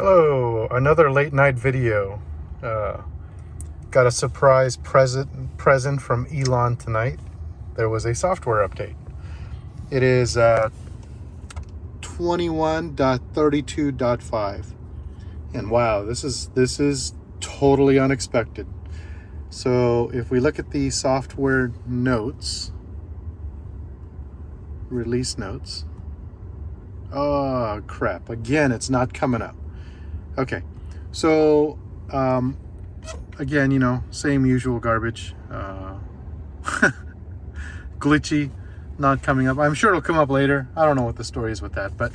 Hello, another late night video. Uh, got a surprise present from Elon tonight. There was a software update. It is 21.32.5, and wow, this is totally unexpected. So if we look at the software notes, release notes. Oh crap! Again, it's not coming up. Okay, so again, same usual garbage. Glitchy, not coming up. I'm sure it'll come up later. I don't know what the story is with that, but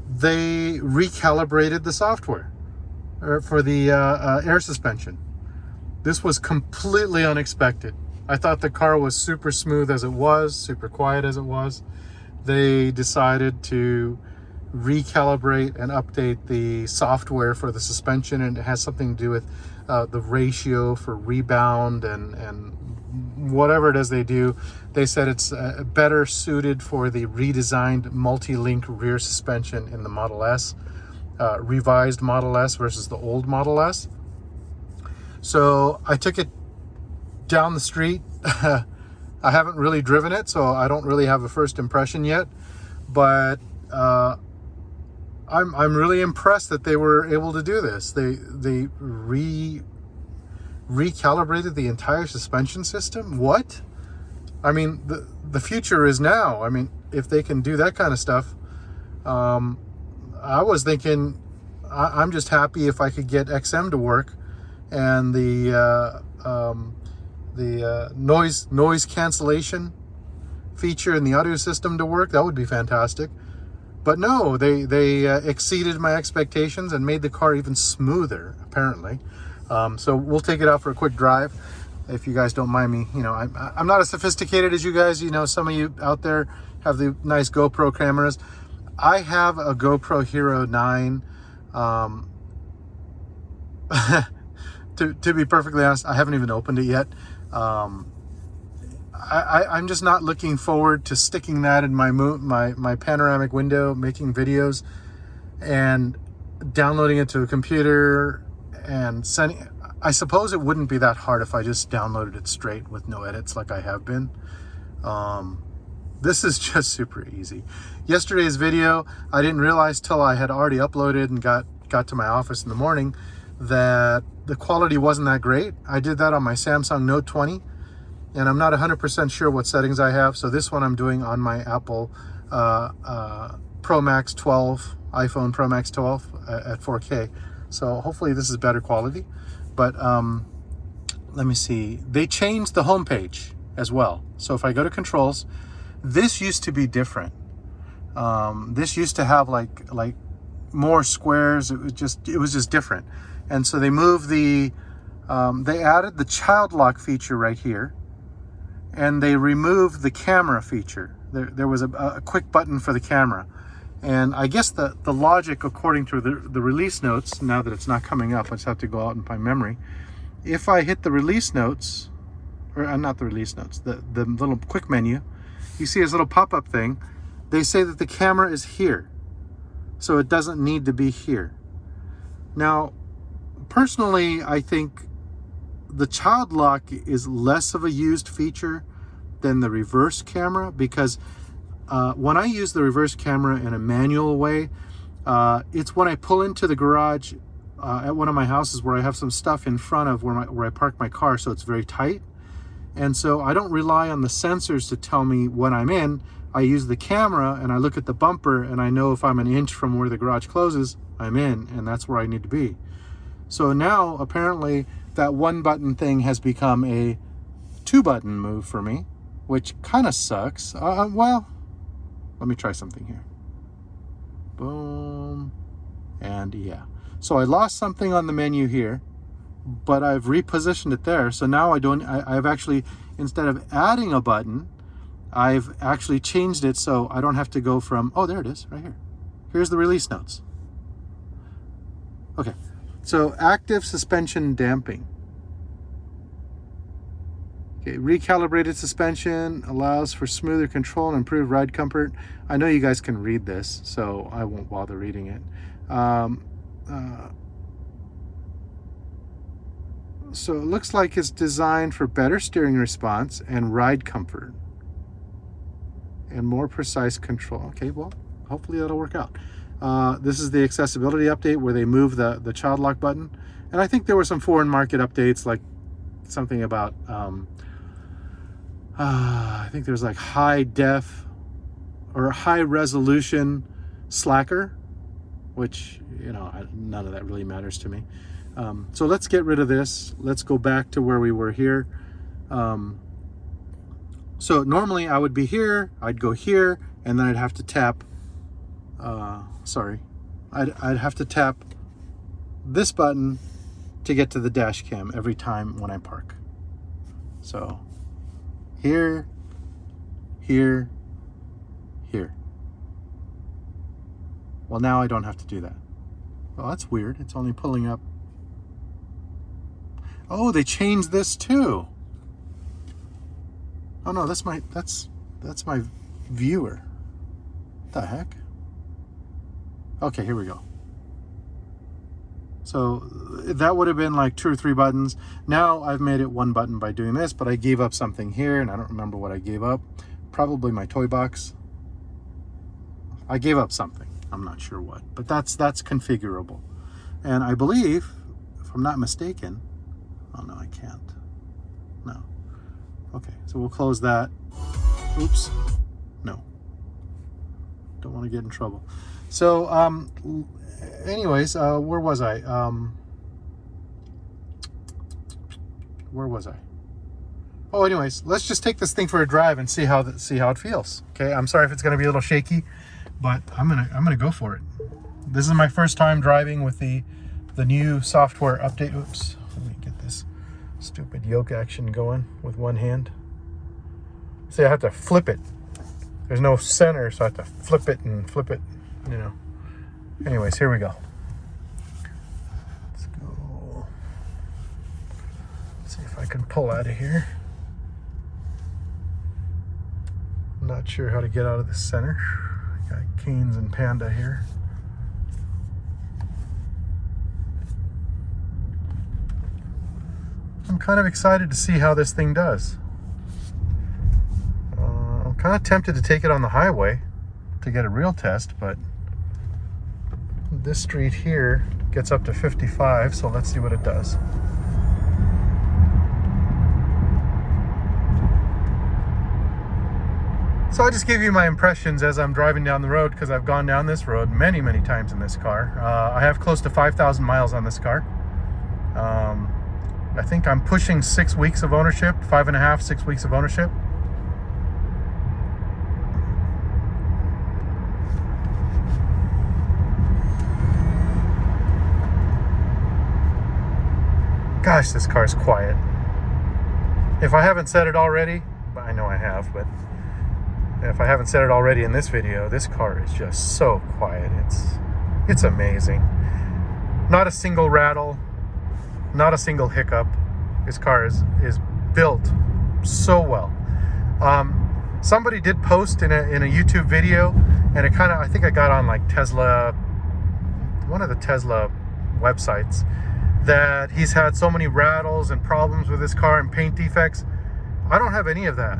they recalibrated the software for the air suspension. This was completely unexpected. I thought the car was super smooth as it was, super quiet as it was. They decided to recalibrate and update the software for the suspension, and it has something to do with the ratio for rebound and whatever it is they do. They said it's better suited for the redesigned multi-link rear suspension in the Model S, revised Model S versus the old Model S. So I took it down the street. I haven't really driven it, so I don't really have a first impression yet, but I'm really impressed that they were able to do this. They recalibrated the entire suspension system. What? I mean, the future is now. I mean, if they can do that kind of stuff, I was thinking, I'm just happy if I could get XM to work and the noise cancellation feature in the audio system to work. That would be fantastic. But no, they exceeded my expectations and made the car even smoother, apparently. So we'll take it out for a quick drive, if you guys don't mind me. I'm not as sophisticated as you guys. Some of you out there have the nice GoPro cameras. I have a GoPro Hero 9. To be perfectly honest, I haven't even opened it yet. I'm just not looking forward to sticking that in my panoramic window, making videos, and downloading it to a computer and sending. I suppose it wouldn't be that hard if I just downloaded it straight with no edits like I have been. This is just super easy. Yesterday's video, I didn't realize till I had already uploaded and got to my office in the morning that the quality wasn't that great. I did that on my Samsung Note 20, and I'm not 100% sure what settings I have. So this one I'm doing on my Apple Pro Max 12, iPhone Pro Max 12 at 4K. So hopefully this is better quality. But let me see. They changed the homepage as well. So if I go to controls, this used to be different. This used to have like more squares. It was just different. And so they moved they added the child lock feature right here, and they removed the camera feature. There was a quick button for the camera. And I guess the logic, according to the release notes, now that it's not coming up, I just have to go out and find memory. If I hit the release notes, or not the release notes, the little quick menu, you see this little pop-up thing. They say that the camera is here, so it doesn't need to be here. Now, personally, I think the child lock is less of a used feature than the reverse camera, because when I use the reverse camera in a manual way, it's when I pull into the garage at one of my houses where I have some stuff in front of where I park my car, so it's very tight. And so I don't rely on the sensors to tell me when I'm in. I use the camera and I look at the bumper, and I know if I'm an inch from where the garage closes, I'm in, and that's where I need to be. So now apparently that one button thing has become a 2-button move for me, which kind of sucks. Well, let me try something here. Boom. And yeah. So I lost something on the menu here, but I've repositioned it there. So now I've actually, instead of adding a button, I've actually changed it so I don't have to go from, oh, there it is, right here. Here's the release notes. Okay. So active suspension damping. Okay, recalibrated suspension allows for smoother control and improved ride comfort. I know you guys can read this, so I won't bother reading it. So it looks like it's designed for better steering response and ride comfort and more precise control. Okay, well, hopefully that'll work out. This is the accessibility update where they move the child lock button. And I think there were some foreign market updates, like something about, I think there's like high def or high resolution slacker, which, you know, none of that really matters to me. So let's get rid of this. Let's go back to where we were here. So normally I would be here, I'd go here, and then I'd have to tap, I'd have to tap this button to get to the dash cam every time when I park. So here, here, here. Well, now I don't have to do that. Well, that's weird. It's only pulling up. Oh, they changed this too. Oh no, that's my viewer. What the heck? Okay, here we go. So that would have been like 2 or 3 buttons. Now I've made it 1 button by doing this, but I gave up something here and I don't remember what I gave up. Probably my toy box. I gave up something. I'm not sure what, but that's configurable. And I believe, if I'm not mistaken, oh no, I can't. No. Okay, so we'll close that. Oops. No. Don't want to get in trouble. So, anyways, where was I? Where was I? Oh, anyways, let's just take this thing for a drive and see how it feels. Okay, I'm sorry if it's going to be a little shaky, but I'm gonna go for it. This is my first time driving with the new software update. Oops, let me get this stupid yoke action going with one hand. See, I have to flip it. There's no center, so I have to flip it and flip it, you know. Anyways, here we go. Let's go. Let's see if I can pull out of here. Not sure how to get out of the center. Got Canes and Panda here. I'm kind of excited to see how this thing does. I'm kind of tempted to take it on the highway to get a real test, but this street here gets up to 55, so let's see what it does. So I just give you my impressions as I'm driving down the road, because I've gone down this road many times in this car. I have close to 5,000 miles on this car. I think I'm pushing 6 weeks of ownership, 5.5, 6 weeks of ownership. Gosh, this car's quiet. If I haven't said it already, I know I have, but if I haven't said it already in this video, this car is just so quiet. It's amazing. Not a single rattle, not a single hiccup. This car is built so well. Somebody did post in a YouTube video, and it kind of, I think I got on like Tesla, one of the Tesla websites, that he's had so many rattles and problems with his car and paint defects. I don't have any of that.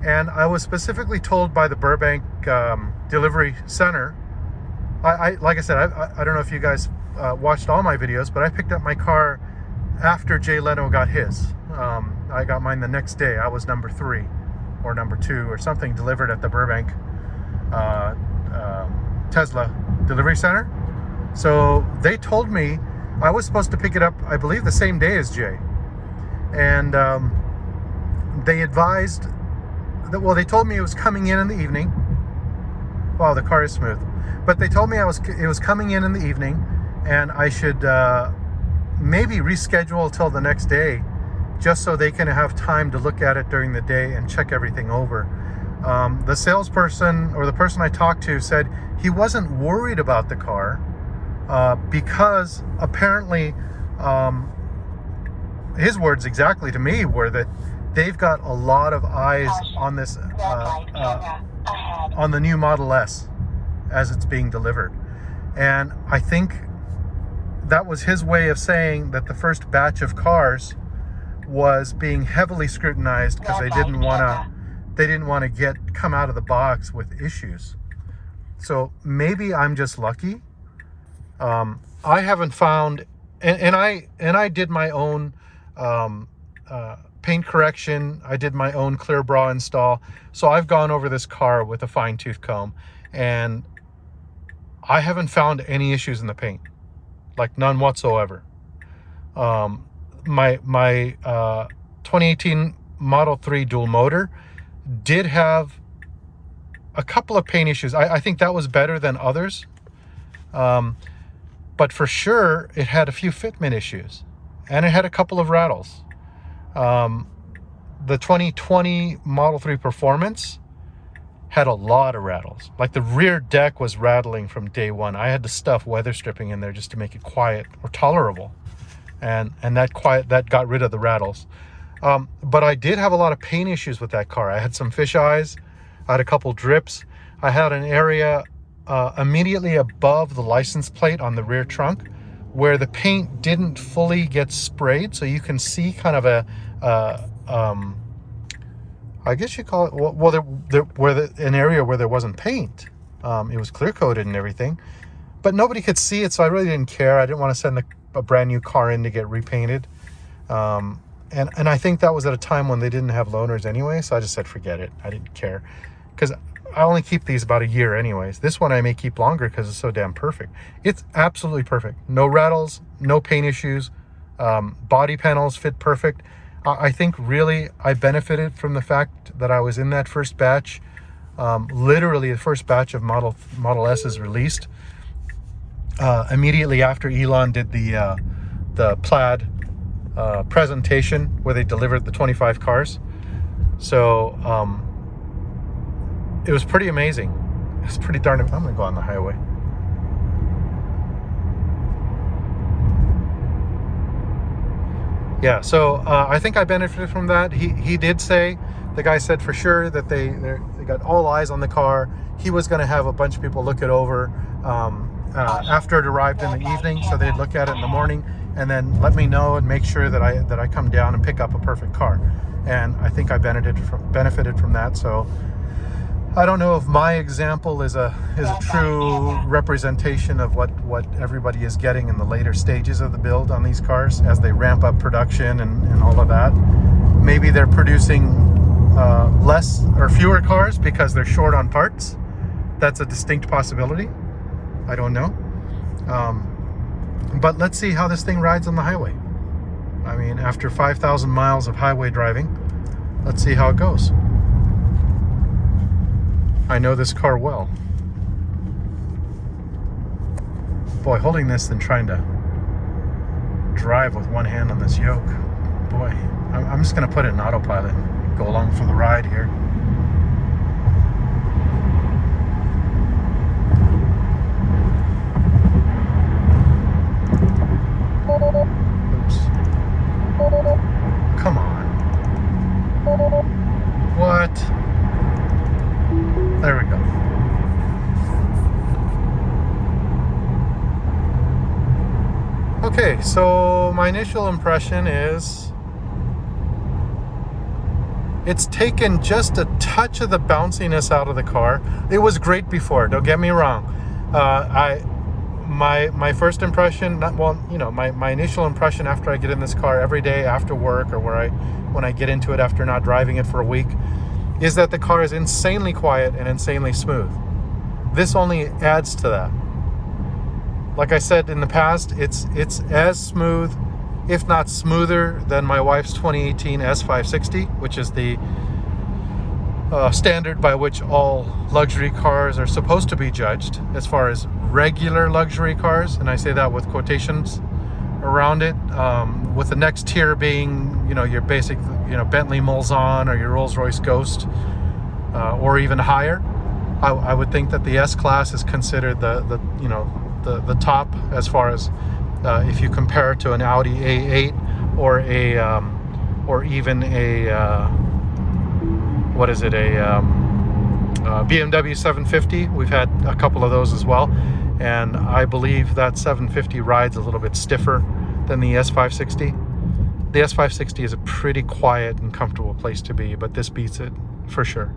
And I was specifically told by the Burbank delivery center, like I said, I don't know if you guys watched all my videos, but I picked up my car after Jay Leno got his. I got mine the next day. I was number 3 or number 2 or something delivered at the Burbank Tesla delivery center. So they told me I was supposed to pick it up, I believe, the same day as Jay. And they advised that, well, they told me it was coming in the evening. Wow, the car is smooth. But they told me it was coming in the evening, and I should maybe reschedule till the next day, just so they can have time to look at it during the day and check everything over. The salesperson, or the person I talked to, said he wasn't worried about the car because apparently, his words exactly to me were that they've got a lot of eyes on this, on the new Model S as it's being delivered. And I think that was his way of saying that the first batch of cars was being heavily scrutinized because they didn't want to come out of the box with issues. So maybe I'm just lucky. I haven't found, and I did my own paint correction. I did my own clear bra install. So I've gone over this car with a fine tooth comb, and I haven't found any issues in the paint, like none whatsoever. My 2018 Model 3 dual motor did have a couple of paint issues. I think that was better than others. But for sure, it had a few fitment issues, and it had a couple of rattles. The 2020 Model 3 Performance had a lot of rattles. Like the rear deck was rattling from day one. I had to stuff weather stripping in there just to make it quiet or tolerable. And that got rid of the rattles. But I did have a lot of paint issues with that car. I had some fish eyes. I had a couple drips. I had an area immediately above the license plate on the rear trunk where the paint didn't fully get sprayed. So you can see kind of I guess you call it, an area where there wasn't paint. It was clear coated and everything, but nobody could see it. So I really didn't care. I didn't want to send a brand new car in to get repainted. And I think that was at a time when they didn't have loaners anyway. So I just said, forget it. I didn't care, because I only keep these about a year anyways. This one I may keep longer because it's so damn perfect. It's absolutely perfect. No rattles, no paint issues. Body panels fit perfect. I think really I benefited from the fact that I was in that first batch. Literally the first batch of Model S's released. Immediately after Elon did the Plaid presentation where they delivered the 25 cars. So it was pretty amazing. It's pretty darn. I'm gonna go on the highway. Yeah, so I think I benefited from that. He did say, the guy said for sure that they got all eyes on the car. He was going to have a bunch of people look it over after it arrived in the evening, so they'd look at it in the morning and then let me know and make sure that I come down and pick up a perfect car. And I think I benefited from that. So I don't know if my example is a true representation of what everybody is getting in the later stages of the build on these cars as they ramp up production and all of that. Maybe they're producing less or fewer cars because they're short on parts. That's a distinct possibility. I don't know. But let's see how this thing rides on the highway. I mean, after 5,000 miles of highway driving, let's see how it goes. I know this car well. Boy, holding this and trying to drive with one hand on this yoke. Boy, I'm just going to put it in autopilot. Go along for the ride here. Oops. Come on. What? There we go. Okay, so my initial impression is it's taken just a touch of the bounciness out of the car. It was great before, don't get me wrong. My first impression, my initial impression after I get in this car every day after work, or when I get into it after not driving it for a week, is that the car is insanely quiet and insanely smooth. This only adds to that. Like I said in the past, it's as smooth, if not smoother, than my wife's 2018 S560, which is the standard by which all luxury cars are supposed to be judged as far as regular luxury cars, and I say that with quotations around it, with the next tier being your basic Bentley Mulsanne or your Rolls-Royce Ghost, or even higher. I would think that the S-Class is considered the top as far as if you compare it to an Audi A8 or or even a BMW 750. We've had a couple of those as well, and I believe that 750 rides a little bit stiffer than the S560. The S560 is a pretty quiet and comfortable place to be, but this beats it for sure.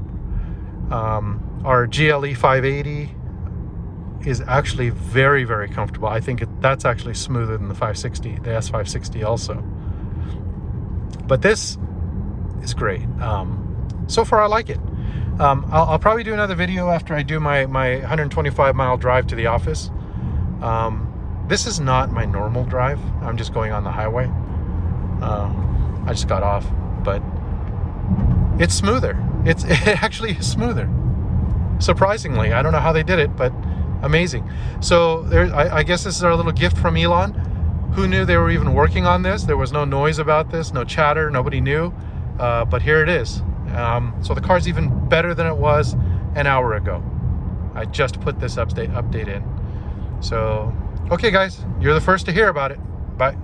Our GLE 580 is actually very, very comfortable. I think that's actually smoother than the 560, the S560 also. But this is great. So far I like it. I'll probably do another video after I do my 125-mile drive to the office. This is not my normal drive. I'm just going on the highway. I just got off, but it's smoother. It actually is smoother. Surprisingly, I don't know how they did it, but amazing. So I guess this is our little gift from Elon. Who knew they were even working on this? There was no noise about this, no chatter, nobody knew. But here it is. So the car's even better than it was an hour ago. I just put this update in. So, okay guys, you're the first to hear about it. Bye.